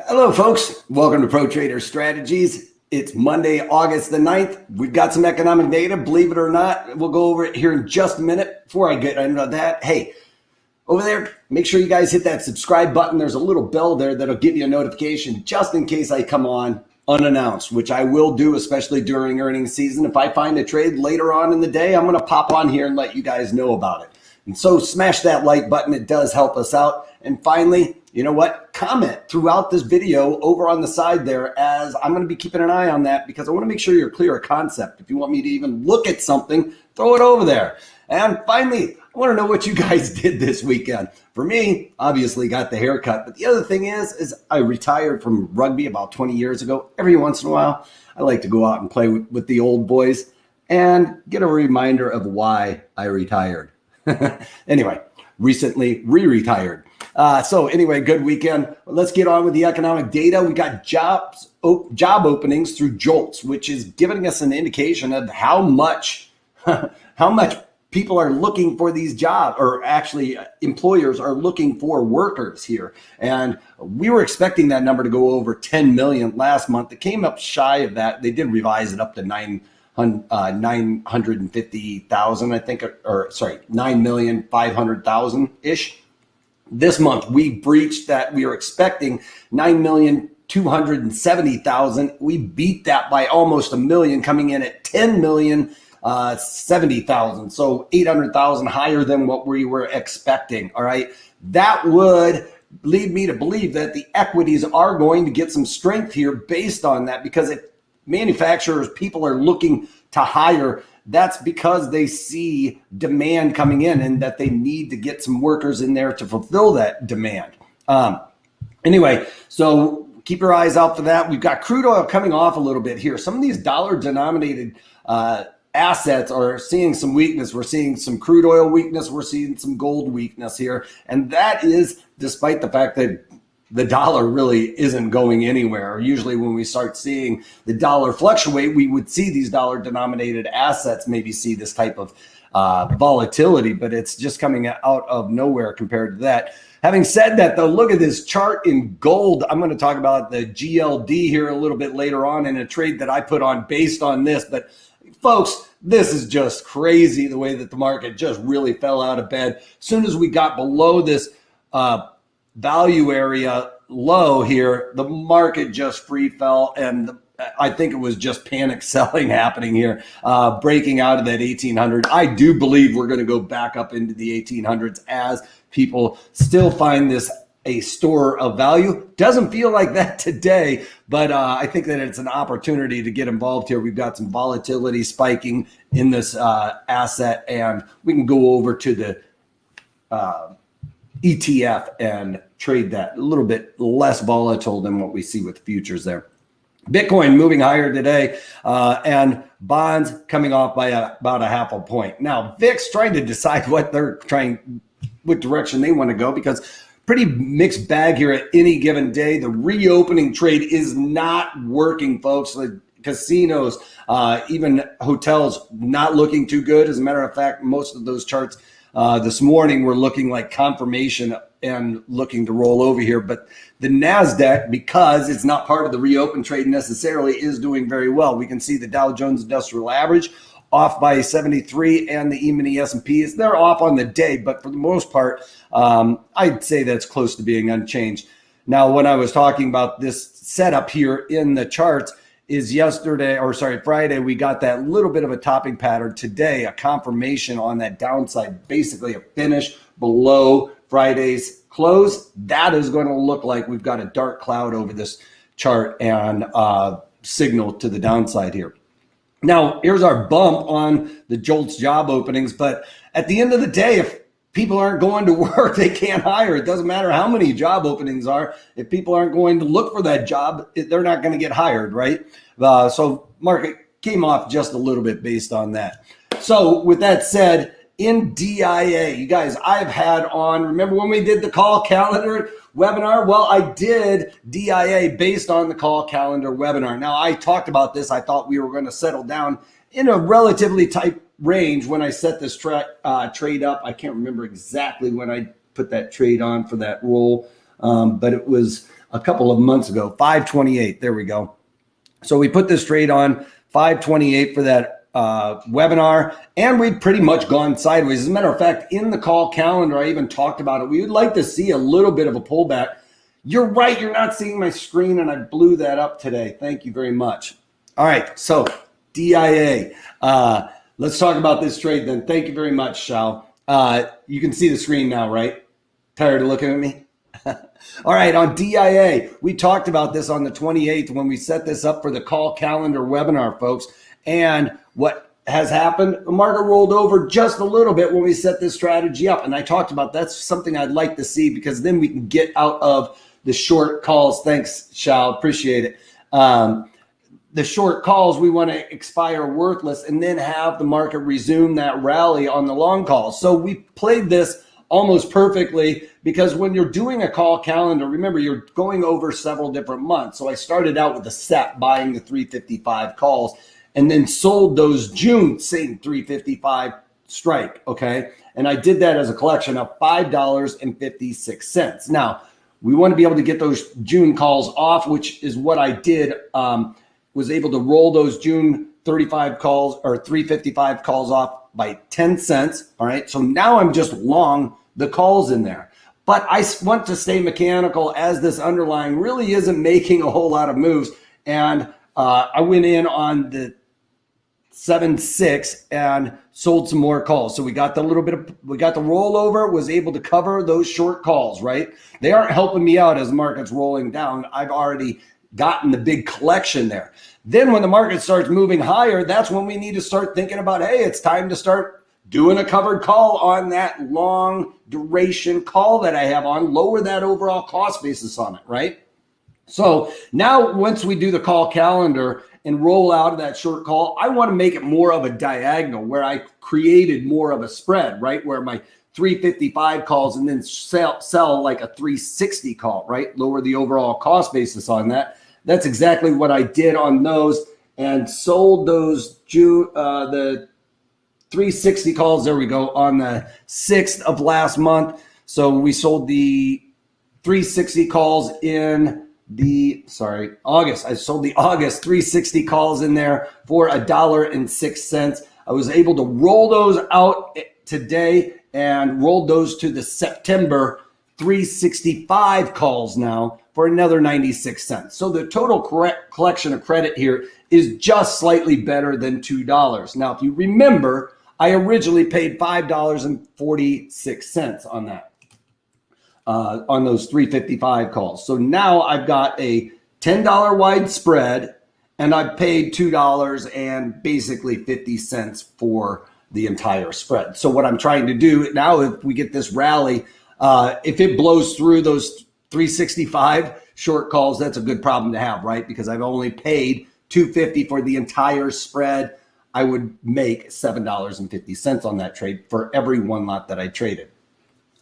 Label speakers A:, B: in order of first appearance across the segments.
A: Hello, folks. Welcome to Pro Trader Strategies. It's Monday, August the 9th. We've got some economic data, believe it or not. We'll go over it here in just a minute. Before I get into that, hey, over there, make sure you guys hit that subscribe button. There's a little bell there that'll give you a notification just in case I come on unannounced, which I will do, especially during earnings season. If I find a trade later on in the day, I'm going to pop on here and let you guys know about it. And so smash that like button. It does help us out. And finally, you know what? Comment throughout this video over on the side there, as I'm going to be keeping an eye on that because I want to make sure you're clear of concept. If you want me to even look at something, throw it over there. And finally, I want to know what you guys did this weekend. For me, obviously got the haircut. But the other thing is I retired from rugby about 20 years ago. Every once in a while, I like to go out and play with the old boys and get a reminder of why I retired. Anyway, recently re-retired. So anyway, good weekend. Let's get on with the economic data. We got job openings through JOLTS, which is giving us an indication of how much people are looking for these jobs, or actually employers are looking for workers here. And we were expecting that number to go over 10 million last month. It came up shy of that. They did revise it up to 950,000, I think, or sorry, 9,500,000 ish. This month, we breached that. We were expecting 9,270,000. We beat that by almost a million, coming in at 10,070,000. So 800,000 higher than what we were expecting. All right. That would lead me to believe that the equities are going to get some strength here based on that, because if manufacturers, people are looking to hire, that's because they see demand coming in and that they need to get some workers in there to fulfill that demand. Anyway, so keep your eyes out for that. We've got crude oil coming off a little bit here. Some of these dollar-denominated assets are seeing some weakness. We're seeing some crude oil weakness. We're seeing some gold weakness here. And that is despite the fact that the dollar really isn't going anywhere. Usually when we start seeing the dollar fluctuate, we would see these dollar denominated assets maybe see this type of volatility, but it's just coming out of nowhere compared to that. Having said that, though, look at this chart in gold. I'm going to talk about the GLD here a little bit later on in a trade that I put on based on this. But folks, this is just crazy the way that the market just really fell out of bed. As soon as we got below this value area low here, the market just free fell, and I think it was just panic selling happening here, breaking out of that 1800. I do believe we're going to go back up into the 1800s as people still find this a store of value. Doesn't feel like that today, but I think that it's an opportunity to get involved here. We've got some volatility spiking in this asset, and we can go over to the ETF and trade that a little bit less volatile than what we see with futures there. Bitcoin moving higher today, and bonds coming off by about a half a point. Now, VIX trying to decide what direction they want to go, because pretty mixed bag here at any given day. The reopening trade is not working, folks. The casinos, even hotels, not looking too good. As a matter of fact, most of those charts this morning were looking like confirmation and looking to roll over here. But the NASDAQ, because it's not part of the reopen trade necessarily, is doing very well. We can see the Dow Jones Industrial Average off by 73, and the E-mini S&Ps, they're off on the day, but for the most part, I'd say that's close to being unchanged. Now, when I was talking about this setup here in the charts, is Friday, we got that little bit of a topping pattern. Today, a confirmation on that downside, basically a finish below Friday's close. That is going to look like we've got a dark cloud over this chart and signal to the downside here. Now, here's our bump on the JOLTS job openings. But at the end of the day, if people aren't going to work, they can't hire. It doesn't matter how many job openings are. If people aren't going to look for that job, they're not going to get hired, right? So market came off just a little bit based on that. So with that said, in DIA, you guys, I've had on, remember when we did the call calendar webinar? Well, I did DIA based on the call calendar webinar. Now, I talked about this. I thought we were going to settle down in a relatively tight range when I set this trade up. I can't remember exactly when I put that trade on for that roll. but it was a couple of months ago, 528. There we go. So we put this trade on 528 for that webinar, and we'd pretty much gone sideways. As a matter of fact, in the call calendar, I even talked about it. We would like to see a little bit of a pullback. You're right. You're not seeing my screen, and I blew that up today. Thank you very much. All right. So DIA. Let's talk about this trade then. Thank you very much, Shao. You can see the screen now, right? Tired of looking at me? All right, on DIA, we talked about this on the 28th when we set this up for the call calendar webinar, folks. And what has happened, the market rolled over just a little bit when we set this strategy up. And I talked about that's something I'd like to see, because then we can get out of the short calls. Thanks, Shao. Appreciate it. The short calls, we want to expire worthless and then have the market resume that rally on the long calls. So we played this almost perfectly, because when you're doing a call calendar, remember, you're going over several different months. So I started out with a set buying the 355 calls and then sold those June same 355 strike. Okay. And I did that as a collection of $5.56. Now we want to be able to get those June calls off, which is what I did. Was able to roll those June 35 calls or 355 calls off by 10 cents. All right. So now I'm just long the calls in there, but I want to stay mechanical as this underlying really isn't making a whole lot of moves. And I went in on the 7.6 and sold some more calls. So we got the rollover, was able to cover those short calls, right? They aren't helping me out as the market's rolling down. I've already gotten the big collection there. Then when the market starts moving higher, that's when we need to start thinking about, hey, it's time to start doing a covered call on that long duration call that I have on, lower that overall cost basis on it, right? So now once we do the call calendar and roll out of that short call, I want to make it more of a diagonal where I created more of a spread, right? Where my 355 calls and then sell like a 360 call, right? Lower the overall cost basis on that. That's exactly what I did on those, and sold those the 360 calls. There we go, on the 6th of last month. So we sold the 360 calls in August. I sold the August 360 calls in there for $1.06. I was able to roll those out today and rolled those to the September 365 calls now for another 96 cents. So the total collection of credit here is just slightly better than $2. Now, if you remember, I originally paid $5.46 on that, on those 355 calls. So now I've got a $10 wide spread, and I've paid $2 and basically 50 cents for the entire spread. So what I'm trying to do now, if we get this rally, if it blows through those 365 short calls, that's a good problem to have, right? Because I've only paid $2.50 for the entire spread. I would make $7.50 on that trade for every one lot that I traded.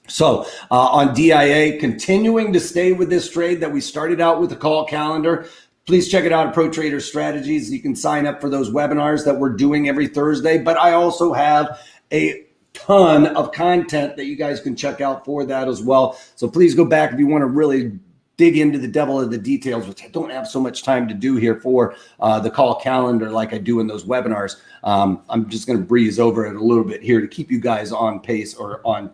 A: So on DIA, continuing to stay with this trade that we started out with the call calendar. Please check it out at Pro Trader Strategies. You can sign up for those webinars that we're doing every Thursday, but I also have a ton of content that you guys can check out for that as well. So please go back if you want to really dig into the devil of the details, which I don't have so much time to do here for the call calendar like I do in those webinars. I'm just going to breeze over it a little bit here to keep you guys on pace or on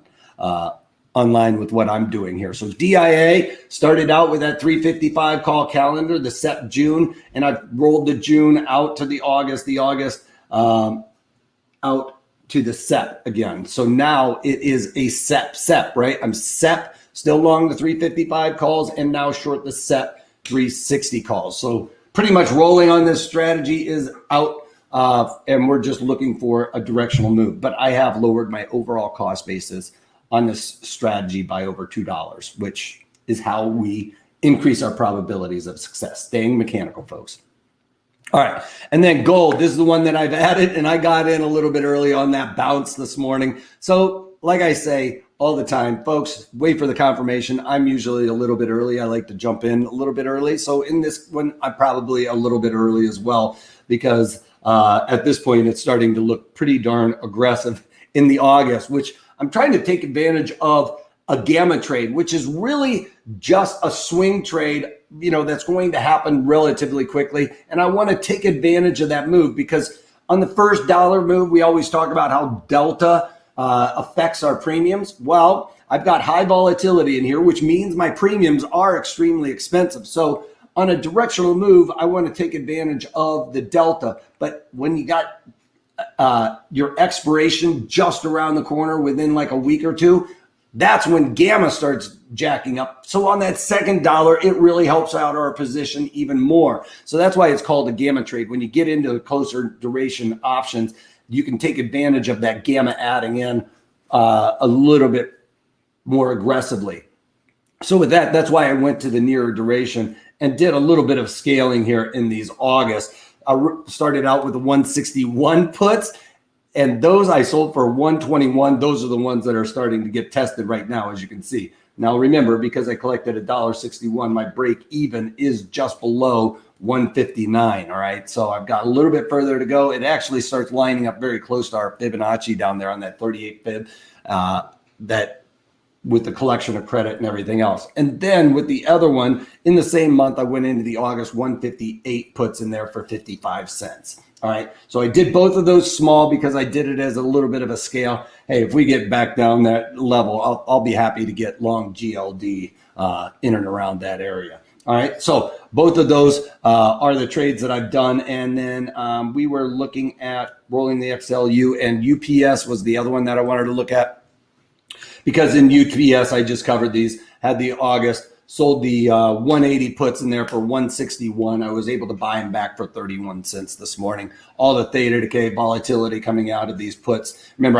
A: online with what I'm doing here. So DIA started out with that 355 call calendar, the SEP June, and I've rolled the June out to the August out to the SEP again. So now it is a SEP, right? I'm SEP, still long the 355 calls, and now short the SEP 360 calls. So pretty much rolling on this strategy is out, and we're just looking for a directional move. But I have lowered my overall cost basis on this strategy by over $2, which is how we increase our probabilities of success. Staying mechanical, folks. All right, and then gold. This is the one that I've added, and I got in a little bit early on that bounce this morning. So like I say all the time, folks, wait for the confirmation. I'm usually a little bit early. I like to jump in a little bit early. So in this one, I'm probably a little bit early as well, because at this point, it's starting to look pretty darn aggressive in the August, which I'm trying to take advantage of a gamma trade, which is really just a swing trade, you know, that's going to happen relatively quickly. And I want to take advantage of that move because on the first dollar move, we always talk about how delta affects our premiums. Well, I've got high volatility in here, which means my premiums are extremely expensive. So on a directional move, I want to take advantage of the delta. But when you got your expiration just around the corner within like a week or two, that's when gamma starts jacking up. So on that second dollar, it really helps out our position even more. So that's why it's called a gamma trade. When you get into closer duration options, you can take advantage of that gamma adding in a little bit more aggressively. So with that, that's why I went to the nearer duration and did a little bit of scaling here in these August. I started out with the 161 puts, and those I sold for 121. Those are the ones that are starting to get tested right now, as you can see. Now remember, because I collected $1.61, my break even is just below 159. All right, so I've got a little bit further to go. It actually starts lining up very close to our Fibonacci down there on that 38 fib, that with the collection of credit and everything else. And then with the other one in the same month, I went into the August 158 puts in there for 55 cents. All right, so I did both of those small because I did it as a little bit of a scale. Hey, if we get back down that level, I'll be happy to get long GLD in and around that area. All right, so both of those are the trades that I've done. And then we were looking at rolling the XLU, and UPS was the other one that I wanted to look at. Because in UPS, I just covered these, had the August, sold the 180 puts in there for 161. I was able to buy them back for 31 cents this morning. All the theta decay volatility coming out of these puts. Remember,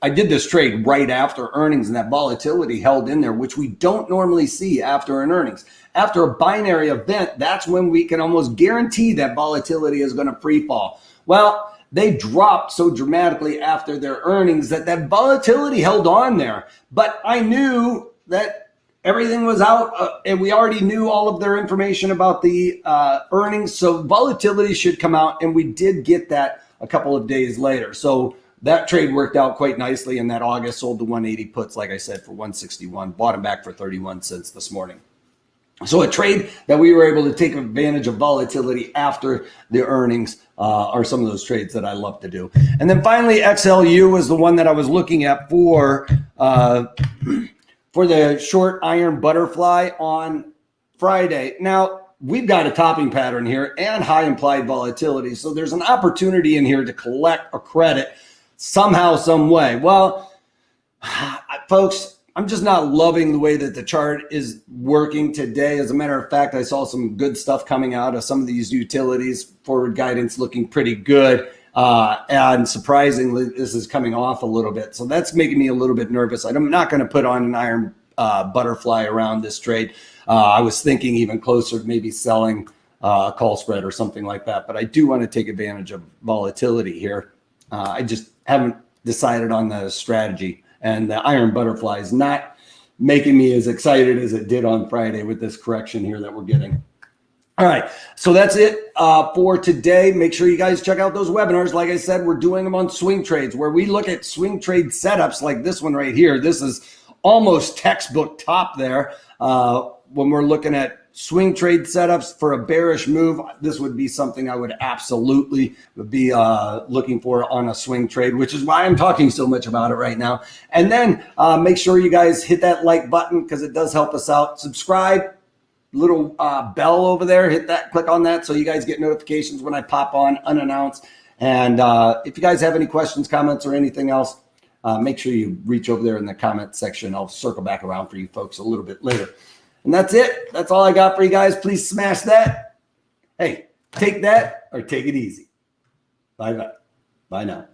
A: I did this trade right after earnings, and that volatility held in there, which we don't normally see after an earnings. After a binary event, that's when we can almost guarantee that volatility is going to free fall. Well, they dropped so dramatically after their earnings that volatility held on there. But I knew that everything was out, and we already knew all of their information about the earnings. So volatility should come out, and we did get that a couple of days later. So that trade worked out quite nicely, and that August sold the 180 puts, like I said, for 161. Bought them back for 31 cents this morning. So a trade that we were able to take advantage of volatility after the earnings are some of those trades that I love to do. And then finally, XLU was the one that I was looking at for the short iron butterfly on Friday. Now, we've got a topping pattern here and high implied volatility. So there's an opportunity in here to collect a credit somehow, some way. Well, folks, I'm just not loving the way that the chart is working today. As a matter of fact, I saw some good stuff coming out of some of these utilities, forward guidance looking pretty good. And surprisingly, this is coming off a little bit. So that's making me a little bit nervous. I'm not going to put on an iron butterfly around this trade. I was thinking even closer to maybe selling a call spread or something like that. But I do want to take advantage of volatility here. I just haven't decided on the strategy. And the iron butterfly is not making me as excited as it did on Friday with this correction here that we're getting. All right, so that's it for today. Make sure you guys check out those webinars. Like I said, we're doing them on swing trades, where we look at swing trade setups like this one right here. This is almost textbook top there. When we're looking at swing trade setups for a bearish move, this would be something I would absolutely be looking for on a swing trade, which is why I'm talking so much about it right now. And then make sure you guys hit that like button because it does help us out. Subscribe, little bell over there, hit that, click on that so you guys get notifications when I pop on unannounced. And if you guys have any questions, comments, or anything else, make sure you reach over there in the comment section. I'll circle back around for you folks a little bit later. And that's it. That's all I got for you guys. Please smash that. Hey, take that or take it easy. Bye-bye. Bye now.